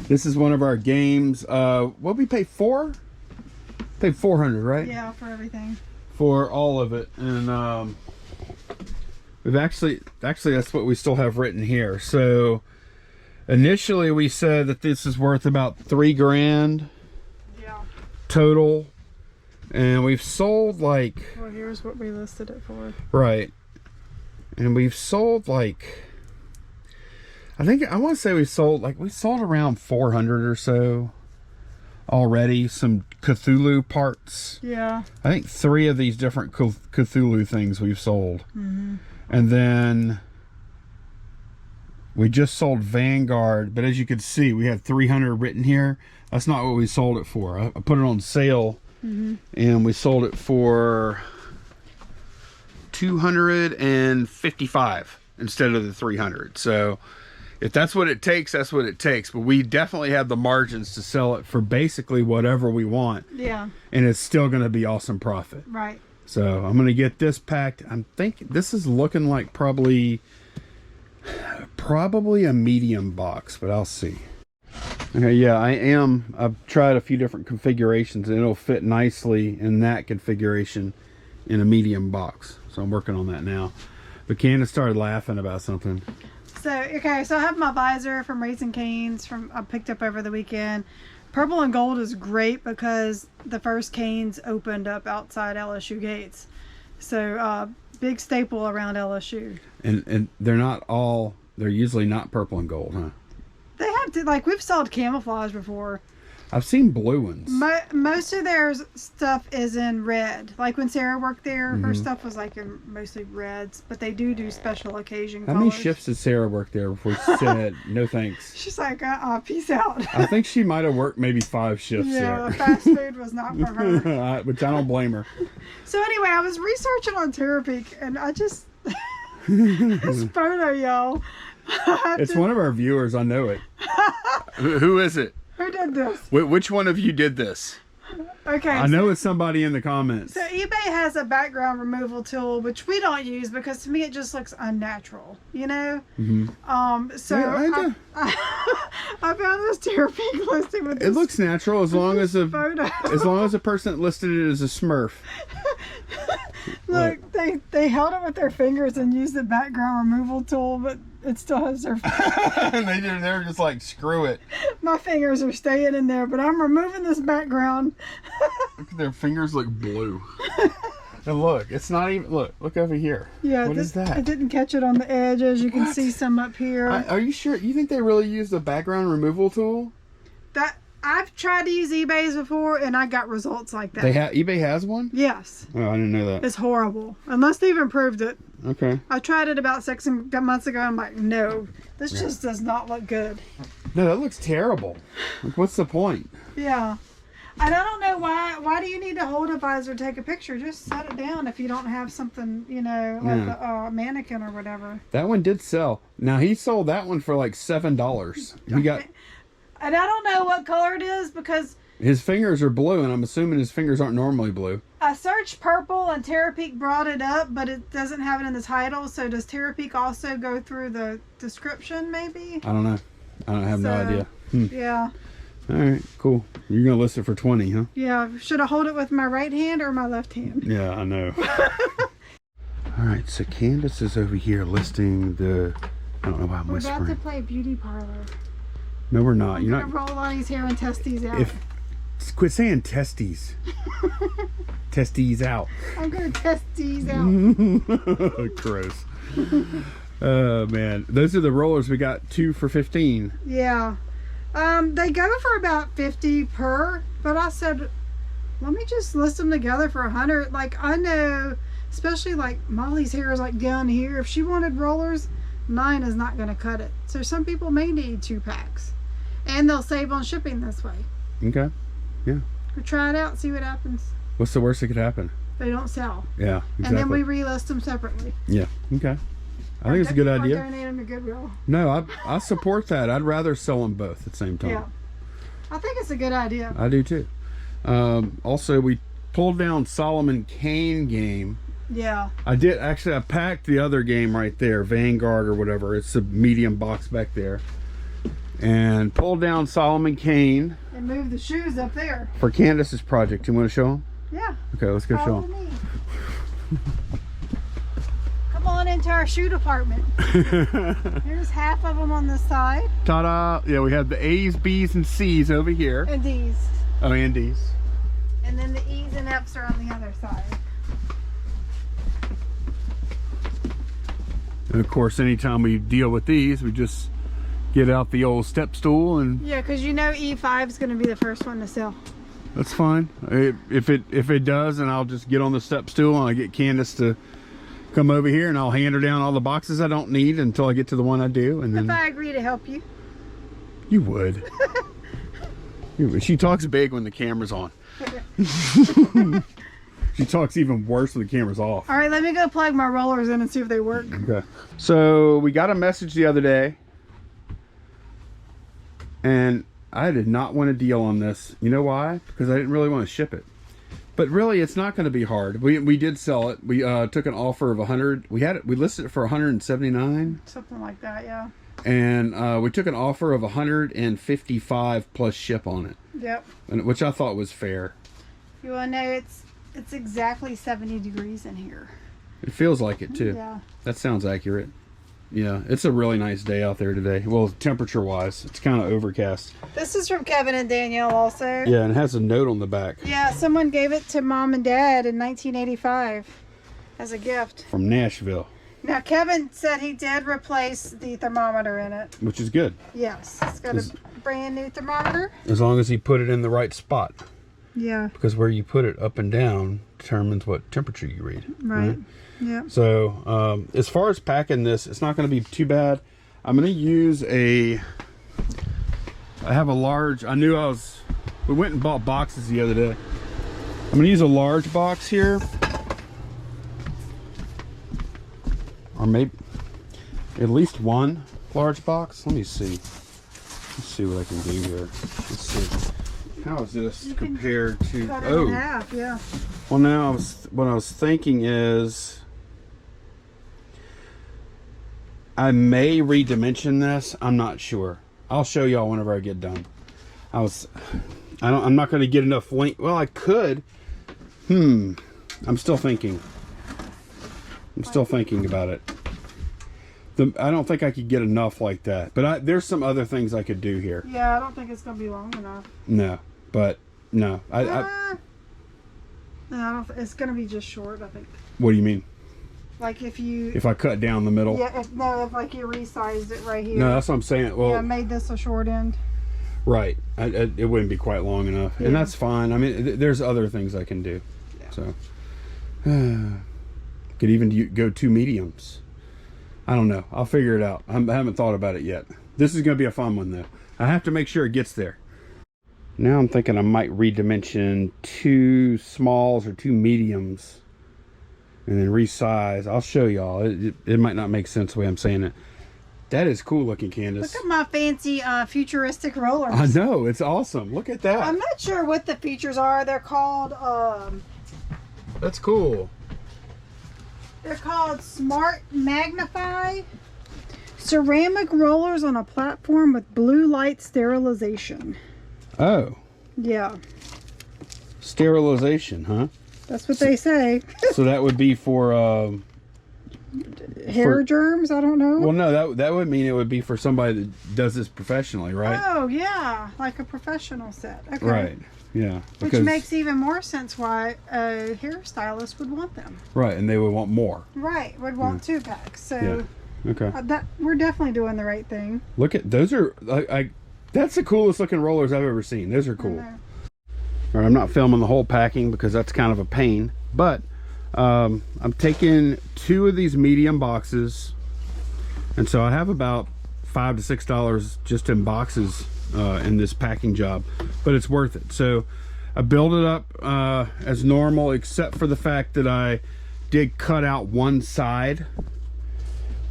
This is one of our games. What we pay 4? Paid 400, right? Yeah, for everything. For all of it, and we've actually that's what we still have written here. So initially we said that this is worth about $3 grand. Yeah. Total, and we've sold like. Well, here's what we listed it for. Right, and we've sold like. I want to say we sold around 400 or so already. Some Cthulhu parts. Yeah. I think 3 of these different Cthulhu things we've sold. Mm-hmm. And then we just sold Vanguard, but as you can see, we had 300 written here. That's not what we sold it for. I put it on sale, and we sold it for 255 instead of the 300. So if that's what it takes, that's what it takes. But we definitely have the margins to sell it for basically whatever we want. Yeah. And it's still going to be awesome profit. Right. So I'm going to get this packed. I'm thinking this is looking like probably a medium box, but I'll see. Okay, yeah, I've tried a few different configurations, and it'll fit nicely in that configuration in a medium box. So I'm working on that now. But Candace started laughing about something. So I have my visor from Raising Cane's I picked up over the weekend. Purple and gold is great because the first Cane's opened up outside LSU gates. So big staple around LSU. And they're usually not purple and gold, huh? They have to, we've sold camouflage before. I've seen blue ones. Most of their stuff is in red. Like when Sarah worked there, her stuff was like in mostly reds. But they do special occasion colors. How many shifts did Sarah work there before she said, no thanks? She's like, peace out. I think she might have worked maybe 5 shifts there. Fast food was not for her. Which I don't blame her. So anyway, I was researching on Terapeak, and I just... this photo, y'all. It's one of our viewers, I know it. Who is it? Who did this? Which one of you did this? Okay. I know it's somebody in the comments. So eBay has a background removal tool, which we don't use because to me it just looks unnatural, you know? So yeah, I found this Terapeak listing with this. It looks natural as long as the person that listed it is a Smurf. Look, they held it with their fingers and used the background removal tool, but it still has their They're just like, screw it. My fingers are staying in there, but I'm removing this background. Look, their fingers look blue. And look, it's not even, look over here. Yeah, what is that? I didn't catch it on the edge, as you can see some up here. Are you sure? You think they really used the background removal tool? I've tried to use eBay's before, and I got results like that. eBay has one? Yes. Oh, I didn't know that. It's horrible. Unless they've improved it. Okay. I tried it about 6 months ago. I'm like, no, this just does not look good. No, that looks terrible. Like, what's the point? Yeah. And I don't know why do you need to hold a visor to take a picture? Just set it down if you don't have something, you know, like a mannequin or whatever. That one did sell. Now, he sold that one for like $7. He got... And I don't know what color it is because... His fingers are blue, and I'm assuming his fingers aren't normally blue. I searched purple, and Terapeak brought it up, but it doesn't have it in the title. So does Terapeak also go through the description, maybe? I don't know. I have no idea. Yeah. All right, cool. You're going to list it for 20, huh? Yeah. Should I hold it with my right hand or my left hand? Yeah, I know. All right, so Candace is over here listing the... I don't know why I'm whispering. We're about to play beauty parlor. No, we're not. You're not roll on his hair and test these out. Quit saying testes. Testes out. I'm gonna test these out. Gross. Oh man, those are the rollers. We got 2 for $15. Yeah. They go for about $50 per. But I said, let me just list them together for $100. Like I know, especially like Molly's hair is like down here. If she wanted rollers, 9 is not gonna cut it. So some people may need 2 packs. And they'll save on shipping this way. Okay. Yeah. We'll try it out, see what happens. What's the worst that could happen? They don't sell. Yeah, exactly. And then we relist them separately. Yeah. Okay. I think it's a good idea. Or donate them to Goodwill. No, I support that. I'd rather sell them both at the same time. Yeah. I think it's a good idea. I do too. Also, we pulled down Solomon Kane game. Yeah. I packed the other game right there, Vanguard or whatever. It's a medium box back there. And pulled down Solomon Kane. And moved the shoes up there. For Candace's project. You want to show them? Yeah. Okay, let's go show them. Come on into our shoe department. Here's half of them on this side. Ta-da! Yeah, we have the A's, B's, and C's over here. And D's. Oh, and D's. And then the E's and F's are on the other side. And of course, anytime we deal with these, we just get out the old step stool and... Yeah, because you know E5 is going to be the first one to sell. That's fine. If it does, then I'll just get on the step stool and I get Candace to come over here and I'll hand her down all the boxes I don't need until I get to the one I do. And then... If I agree to help you. You would. She talks big when the camera's on. She talks even worse when the camera's off. All right, let me go plug my rollers in and see if they work. Okay. So we got a message the other day. And I did not want a deal on this. You know why? Because I didn't really want to ship it. But really, it's not going to be hard. We did sell it. We took an offer of 100. We listed it for 179. Something like that, yeah. And we took an offer of 155 plus ship on it. Yep. Which I thought was fair. You want to know it's exactly 70 degrees in here. It feels like it too. Yeah. That sounds accurate. Yeah, it's a really nice day out there today. Well, temperature-wise, it's kind of overcast. This is from Kevin and Danielle also. Yeah, and it has a note on the back. Yeah, someone gave it to Mom and Dad in 1985 as a gift. From Nashville. Now, Kevin said he did replace the thermometer in it. Which is good. Yes, it's got a brand new thermometer. As long as you put it in the right spot. Yeah. Because where you put it up and down determines what temperature you read. Right. Yeah. So as far as packing this, it's not going to be too bad. I'm going to use I have a large, we went and bought boxes the other day. I'm going to use a large box here. Or maybe at least one large box. Let me see. Let's see what I can do here. Let's see. How is this compared to? Cut it in half, yeah. Well, now what I was thinking is I may redimension this. I'm not sure. I'll show y'all whenever I get done. I'm not going to get enough length. Well, I could. I'm still thinking. I'm still thinking about it. I don't think I could get enough like that. But there's some other things I could do here. Yeah, I don't think it's going to be long enough. No, but no. No, I don't. It's going to be just short, I think. What do you mean? Like if I cut down the middle? Yeah, if like you resized it right here. No, that's what I'm saying. Well, yeah, made this a short end. Right. It wouldn't be quite long enough. Yeah. And that's fine. I mean, there's other things I can do. Yeah. So, could even go 2 mediums. I don't know. I'll figure it out. I haven't thought about it yet. This is going to be a fun one, though. I have to make sure it gets there. Now I'm thinking I might redimension 2 smalls or 2 mediums and then resize. I'll show y'all. It might not make sense the way I'm saying it. That is cool looking, Candace. Look at my fancy futuristic rollers. I know. It's awesome. Look at that. I'm not sure what the features are. They're called... That's cool. They're called Smart Magnify ceramic rollers on a platform with blue light sterilization. Oh. Yeah. Sterilization, huh? That's what they say. So that would be for hair germs? I don't know. Well, no, that would mean it would be for somebody that does this professionally, right? Oh, yeah. Like a professional set. Okay. Right. Yeah. Which makes even more sense why a hairstylist would want them. Right, and they would want more. Right, would want 2 packs. So yeah. Okay. We're definitely doing the right thing. Look at those are that's the coolest looking rollers I've ever seen. Those are cool. All right, I'm not filming the whole packing because that's kind of a pain, but I'm taking 2 of these medium boxes, and so I have about $5 to $6 just in boxes in this packing job, but it's worth it. So I build it up as normal, except for the fact that I did cut out one side,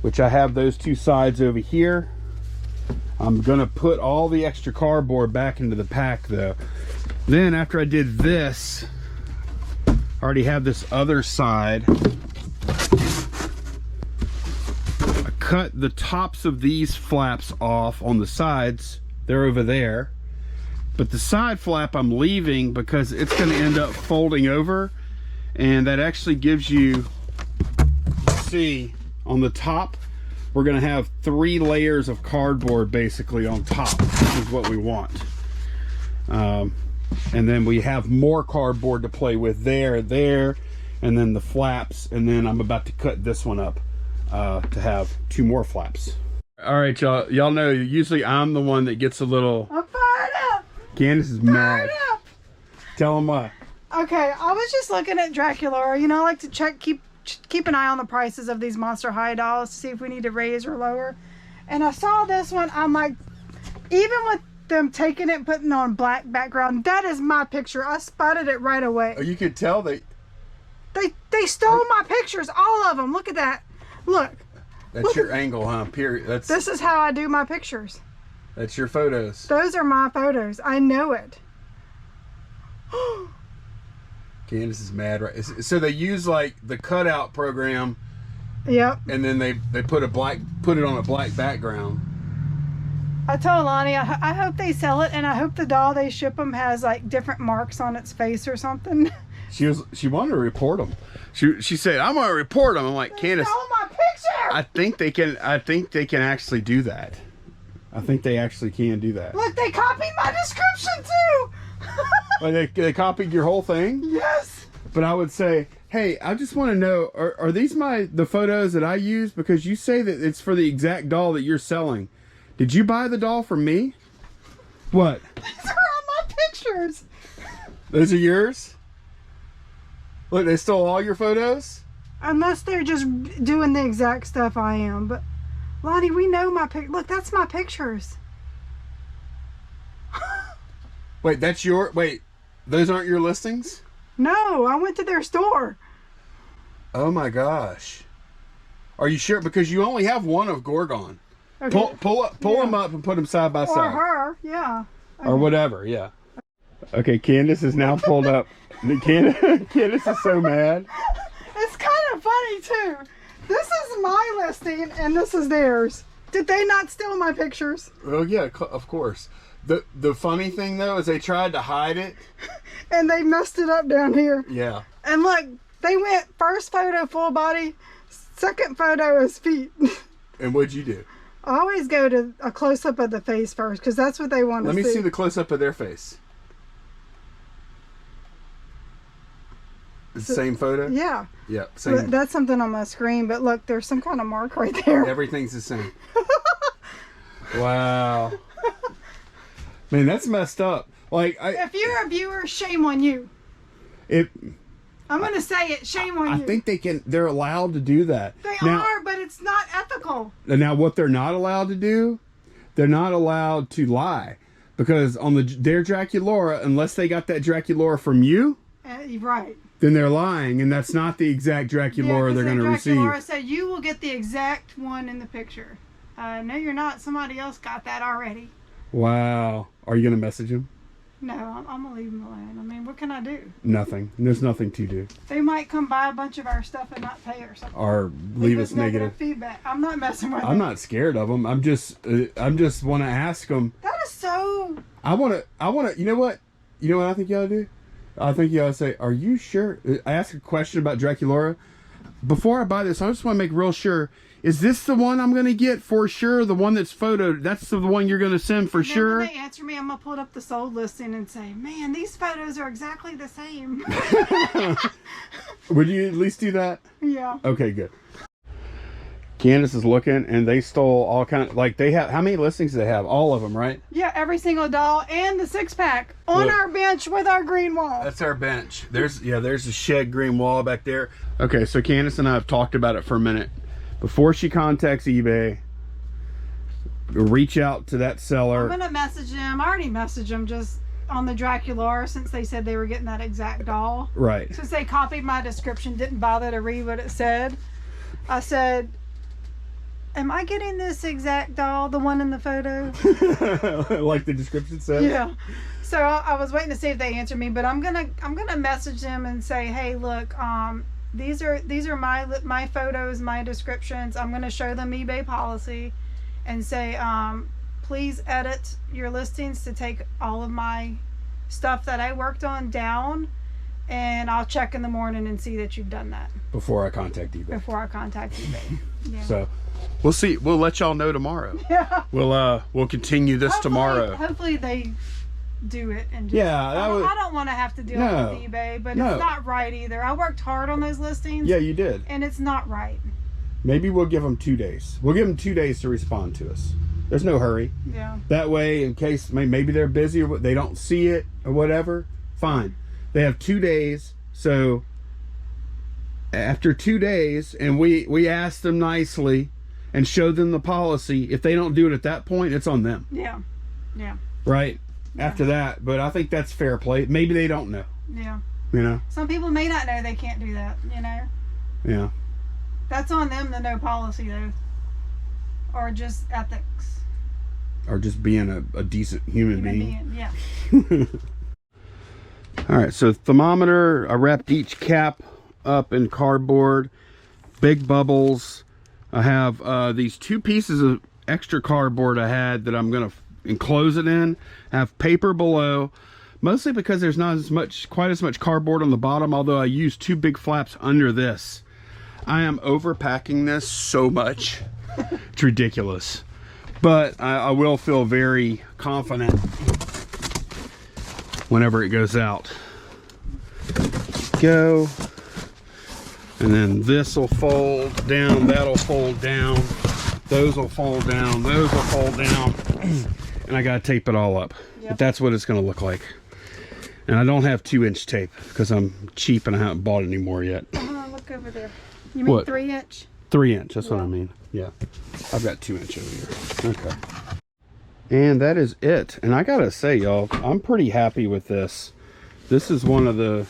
which I have those 2 sides over here. I'm gonna put all the extra cardboard back into the pack though. Then after I did this, I already have this other side. I cut the tops of these flaps off on the sides. They're over there, but the side flap I'm leaving because it's going to end up folding over, and that actually gives you, see, on the top we're going to have 3 layers of cardboard basically on top, which is what we want. And then we have more cardboard to play with there, and then the flaps, and then I'm about to cut this one up to have 2 more flaps. All right, y'all know usually I'm the one that gets a little... I'm fired up! Candace is mad. Tell them why. Okay, I was just looking at Dracula. You know, I like to keep an eye on the prices of these Monster High dolls to see if we need to raise or lower. And I saw this one. I'm like, even with them taking it and putting on black background, that is my picture. I spotted it right away. Oh, you could tell they stole my pictures, all of them. Look at that. Look. That's your angle, huh? Period. This is how I do my pictures. That's your photos. Those are my photos. I know it. Candace is mad, right? So they use like the cutout program. Yep. And then they put it on a black background. I told Lonnie, I hope they sell it, and I hope the doll they ship them has like different marks on its face or something. She wanted to report them. She said, "I'm gonna report them." I'm like, Candace, stole my picture. I think they can actually do that. I think they actually can do that. Look, they copied my description too. Like they copied your whole thing? Yes. But I would say, hey, I just want to know, are these the photos that I use? Because you say that it's for the exact doll that you're selling. Did you buy the doll from me? What? These are all my pictures. Those are yours? Look, they stole all your photos? Unless they're just doing the exact stuff I am. But Lonnie, we know my look, that's my pictures. Wait, that's your... Wait, those aren't your listings? No, I went to their store. Oh my gosh. Are you sure? Because you only have one of Gorgon. Okay. Pull them up and put them side by Or side. her, yeah. Okay. Or whatever, yeah. Okay, Candace is now pulled up. Candace is so mad. It's kind of funny too. This is my listing and this is theirs. Did they not steal my pictures? Oh yeah, of course. The funny thing though is they tried to hide it. And they messed it up down here. Yeah. And look, they went first photo full body, second photo is feet. And what'd you do? I always go to a close-up of the face first because that's what they want to see. Let me see the close-up of their face. The same photo? Yeah. Yeah, same. That's something on my screen, but look, there's some kind of mark right there. Everything's the same. Wow. Man, that's messed up. Like, if you're a viewer, shame on you. I'm going to say it, shame on you. I think they're allowed to do that. They are, but it's not ethical. Now, what they're not allowed to do, they're not allowed to lie. Because on their Draculaura, unless they got that Draculaura from you, right, then they're lying, and that's not the exact Draculaura they're going to receive. Draculaura said you will get the exact one in the picture. No, you're not. Somebody else got that already. Wow. Are you going to message him? No, I'm going to leave them alone. I mean, what can I do? Nothing. There's nothing to do. They might come buy a bunch of our stuff and not pay or something. Or leave us negative feedback. I'm not messing with them. I'm not scared of them. I'm just want to ask them. That is so... I want to, you know what I think you ought to do? I think you ought to say, are you sure? I ask a question about Draculaura. Before I buy this, I just want to make real sure. Is this the one I'm going to get for sure? The one that's photoed? That's the one you're going to send for sure? When they answer me, I'm going to pull up the sold listing and say, man, these photos are exactly the same. Would you at least do that? Yeah. Okay, good. Candace is looking, and they stole all kinds. Like, they have, how many listings do they have? All of them, right? Yeah, every single doll and the 6-pack on our bench with our green wall. That's our bench. There's a shed green wall back there. Okay, so Candace and I have talked about it for a minute. Before she contacts eBay, reach out to that seller. I'm going to message them. I already messaged them just on the Draculaura since they said they were getting that exact doll. Right. Since they copied my description, didn't bother to read what it said. I said, am I getting this exact doll, the one in the photo? Like the description says? Yeah. So I was waiting to see if they answered me, but I'm gonna message them and say, hey, look, these are my photos, my descriptions. I'm gonna show them eBay policy, and say, please edit your listings to take all of my stuff that I worked on down, and I'll check in the morning and see that you've done that before I contact eBay. Yeah. So we'll see. We'll let y'all know tomorrow. Yeah. We'll continue this tomorrow. Hopefully they do it and just, I don't want to have to deal with eBay, but it's not right either. I worked hard on those listings. Yeah, you did. And it's not right. Maybe we'll give them 2 days. We'll give them 2 days to respond to us. There's no hurry. Yeah. That way, in case maybe they're busy or they don't see it or whatever, fine. They have 2 days. So after 2 days, and we ask them nicely and show them the policy, if they don't do it at that point, it's on them. Yeah. Yeah. Right? Yeah. After that, but I think that's fair play. Maybe they don't know. Yeah. You know? Some people may not know they can't do that, you know? Yeah. That's on them to know policy, though. Or just ethics. Or just being a decent human being. Yeah. All right, so thermometer, I wrapped each cap up in cardboard, big bubbles. I have these 2 pieces of extra cardboard I had that I'm going to enclose it in. I have paper below, mostly because there's not quite as much cardboard on the bottom, although I use 2 big flaps under this. I am overpacking this so much. It's ridiculous. But I will feel very confident whenever it goes out. Go. And then this will fold down, that'll fold down, those will fold down, those will fold down. And I gotta tape it all up. But that's what it's going to look like. And I don't have 2-inch tape because I'm cheap and I haven't bought any more yet. Look over there. You mean 3-inch? 3-inch, that's what I mean. Yeah. I've got 2-inch over here. Okay. And that is it. And I gotta say, y'all, I'm pretty happy with this. This is one of the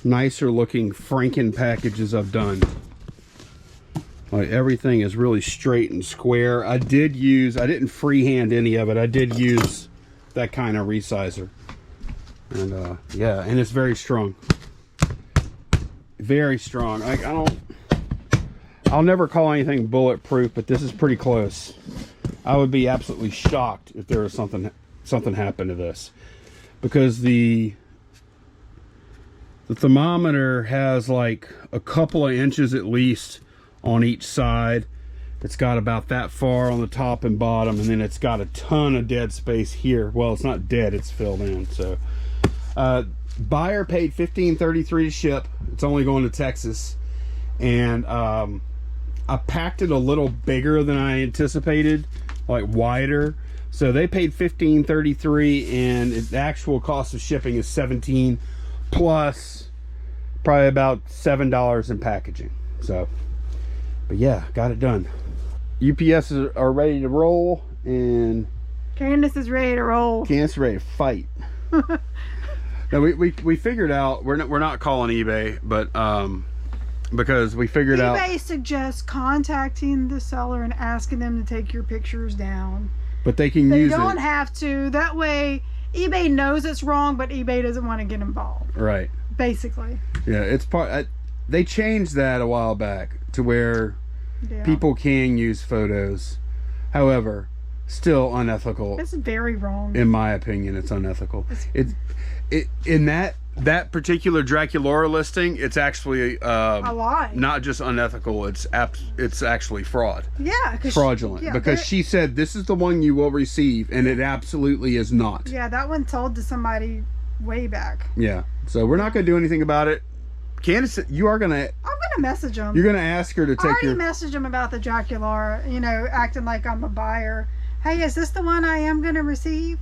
nicer looking Franken packages I've done. Like, everything is really straight and square. I didn't freehand any of it. I did use that kind of resizer. And yeah, and it's very strong. Very strong. Like, I'll never call anything bulletproof, but this is pretty close. I would be absolutely shocked if there was something happened to this, because the thermometer has like a couple of inches at least on each side. It's got about that far on the top and bottom, and then it's got a ton of dead space here. Well, it's not dead, it's filled in. So buyer paid $15.33 to ship. It's only going to Texas, and I packed it a little bigger than I anticipated, like wider. So they paid $15.33, and the actual cost of shipping is $17 plus probably about $7 in packaging. So, but yeah, got it done. UPS are ready to roll, and Candace is ready to roll. Candace is ready to fight. Now we figured out we're not calling eBay, but because we figured out eBay suggests contacting the seller and asking them to take your pictures down. But they can use it. They don't have to. That way eBay knows it's wrong, but eBay doesn't want to get involved. Right. Basically. Yeah, it's part. They changed that a while back to where people can use photos. However, still unethical. It's very wrong. In my opinion, it's unethical. In that particular Draculaura listing, it's actually a lie. Not just unethical, it's actually fraud. Yeah, fraudulent. Yeah, because she said this is the one you will receive, and it absolutely is not. Yeah, that one told to somebody way back. Yeah, so we're not going to do anything about it. Candace, you are going to... I'm going to message them. You're going to ask her to take I already messaged them about the Draculaura, you know, acting like I'm a buyer. Hey, is this the one I am going to receive?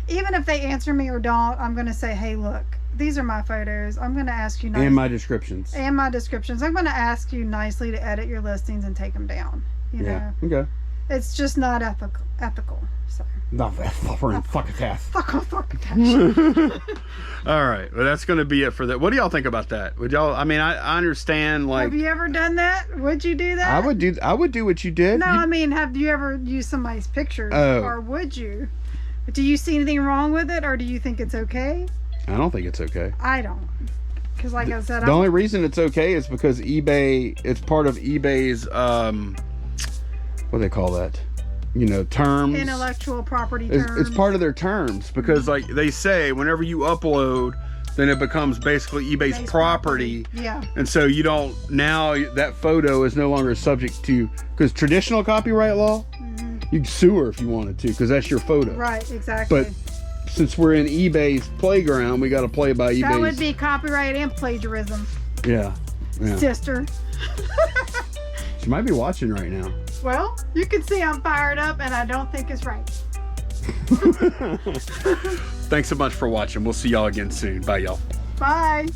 Even if they answer me or don't, I'm going to say, hey, look, these are my photos. I'm going to ask you nicely. And my descriptions. And my descriptions. I'm going to ask you nicely to edit your listings and take them down. You know? Okay. It's just not ethical. So. Not ethical. Fuck a task. Fuck off. All right. Well, that's going to be it for that. What do y'all think about that? Would y'all, I mean, I understand, like... Have you ever done that? Would you do that? I would do what you did. No, I mean, have you ever used somebody's pictures? Or would you? Do you see anything wrong with it, or do you think it's okay? I don't think it's okay. I don't. Because like I said... The only reason it's okay is because eBay... It's part of eBay's... what do they call that? You know, terms. Intellectual property terms. It's part of their terms. Because like they say, whenever you upload, then it becomes basically eBay's property. Yeah. And so you don't... Now that photo is no longer subject to... Because traditional copyright law... You can sue her if you wanted to, because that's your photo. Right, exactly. But since we're in eBay's playground, we got to play by eBay's... That would be copyright and plagiarism. Yeah. Sister. She might be watching right now. Well, you can see I'm fired up, and I don't think it's right. Thanks so much for watching. We'll see y'all again soon. Bye, y'all. Bye.